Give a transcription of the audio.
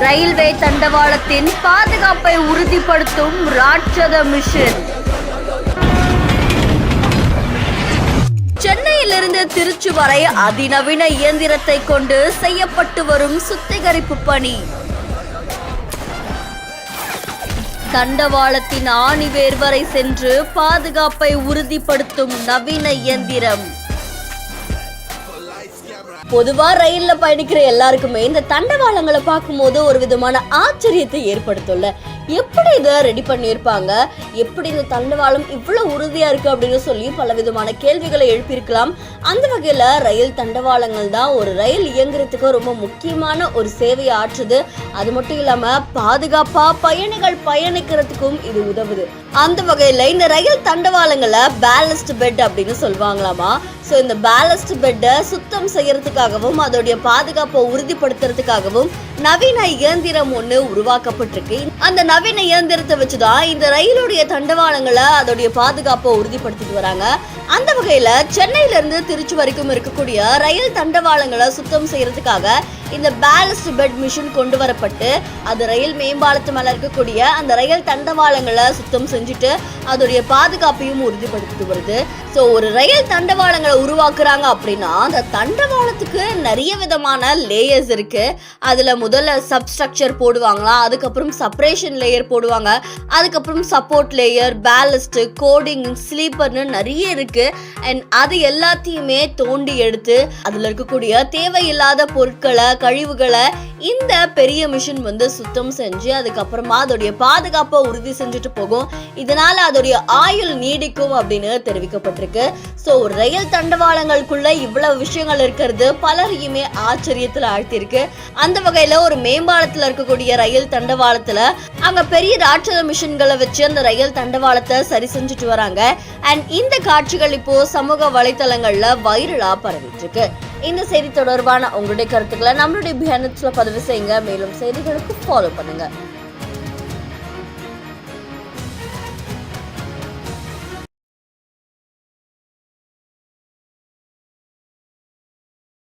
Railway தண்டவாளத்தின் பாதுகாப்பை உறுதிப்படுத்தும் ராட்சத மிஷன். சென்னையிலிருந்து திருச்சி வரை அதிநவீன இயந்திரத்தை கொண்டு செய்யப்பட்டு வரும் சுத்திகரிப்பு பணி. தண்டவாளத்தின் ஆணிவேர் வரை சென்று பாதுகாப்பை உறுதிப்படுத்தும் நவீன இயந்திரம். பொதுவா ரயில்ல பயணிக்கிற எல்லாருக்குமே இந்த தண்டவாளங்களை பார்க்கும்போது ஒரு விதமான ஆச்சரியத்தை ஏற்படுத்தும்ல. எப்படி இதை ரெடி பண்ணியிருப்பாங்க, எப்படி இந்த தண்டவாளம் இவ்வளவு உறுதியா இருக்கு அப்படின்னு சொல்லி பல விதமான கேள்விகளை எழுப்பியிருக்கலாம். அந்த வகையில ரயில் தண்டவாளங்கள் தான் ஒரு ரயில் இயங்குறதுக்கு ரொம்ப முக்கியமான ஒரு சேவையை ஆற்றுது. அது மட்டும் இல்லாம பாதுகாப்பா பயணிகள் பயணிக்கிறதுக்கும் இது உதவுது. அந்த வகையில இந்த ரயில் தண்டவாளங்களை பேலஸ்ட் பெட் அப்படின்னு சொல்லுவாங்களாமா. ஸோ இந்த பேலஸ்ட் பெட்டை சுத்தம் செய்யறதுக்காகவும் அதோடைய பாதுகாப்பை உறுதிப்படுத்துறதுக்காகவும் நவீன இயந்திரம் ஒன்று உருவாக்கப்பட்டிருக்கு. அந்த நவீன இயந்திரத்தை வச்சுதான் இந்த ரயிலுடைய தண்டவாளங்களை அதோடைய பாதுகாப்பை உறுதிப்படுத்திட்டு வராங்க. அந்த வகையில சென்னையில இருந்து திருச்சி வரைக்கும் இருக்கக்கூடிய ரயில் தண்டவாளங்களை சுத்தம் செய்யறதுக்காக இந்த பேலஸ்ட் பெட் மிஷின் கொண்டு வரப்பட்டு அது ரயில் மேம்பாலத்து மேல இருக்கக்கூடிய அந்த ரயில் தண்டவாளங்களை சுத்தம் செஞ்சுட்டு அதோடைய பாதுகாப்பையும் உறுதிப்படுத்திட்டு வருது. ஸோ ஒரு ரயில் தண்டவாளங்களை உருவாக்குறாங்க அப்படின்னா அந்த தண்டவாளத்துக்கு நிறைய விதமான லேயர்ஸ் இருக்கு. அதுல முதல்ல சப்ஸ்ட்ரக்சர் போடுவாங்களாம், அதுக்கப்புறம் செப்பரேஷன் லேயர் போடுவாங்க, அதுக்கப்புறம் சப்போர்ட் லேயர், பேலஸ்ட், கோடிங், ஸ்லீப்பர்னு நிறைய இருக்கு. அண்ட் அது எல்லாத்தையுமே தோண்டி எடுத்து அதுல இருக்கக்கூடிய தேவையில்லாத பொருட்களை, கழிவுகளை இந்த பெரிய மிஷின் சுத்தம் செஞ்சு அதுக்கப்புறமா அதோடைய பாதுகாப்பை உறுதி செஞ்சுட்டு போகும். இதனால அதோடைய ஆயுள் நீடிக்கும் அப்படின்னு தெரிவிக்கப்பட்டிருக்கு. ஸோ ரயில் தண்டவாளங்களுக்குள்ள இவ்வளவு விஷயங்கள் இருக்கிறது பலரையுமே ஆச்சரியத்துல ஆழ்த்திருக்கு. அந்த வகையில ஒரு மேம்பாலத்துல இருக்கக்கூடிய ரயில் தண்டவாளத்துல அங்க பெரிய ராட்சத மிஷின்களை வச்சு அந்த ரயில் தண்டவாளத்தை சரி செஞ்சுட்டு வராங்க. அண்ட் இந்த காட்சிகள் இப்போ சமூக வலைத்தளங்கள்ல வைரலா பரவிட்டு இருக்கு. இந்த செய்தி தொடர்பான உங்களுடைய கருத்துக்களை நம்மளுடைய பதிவு செய்யுங்க. மேலும் செய்திகளுக்கு ஃபாலோ பண்ணுங்க.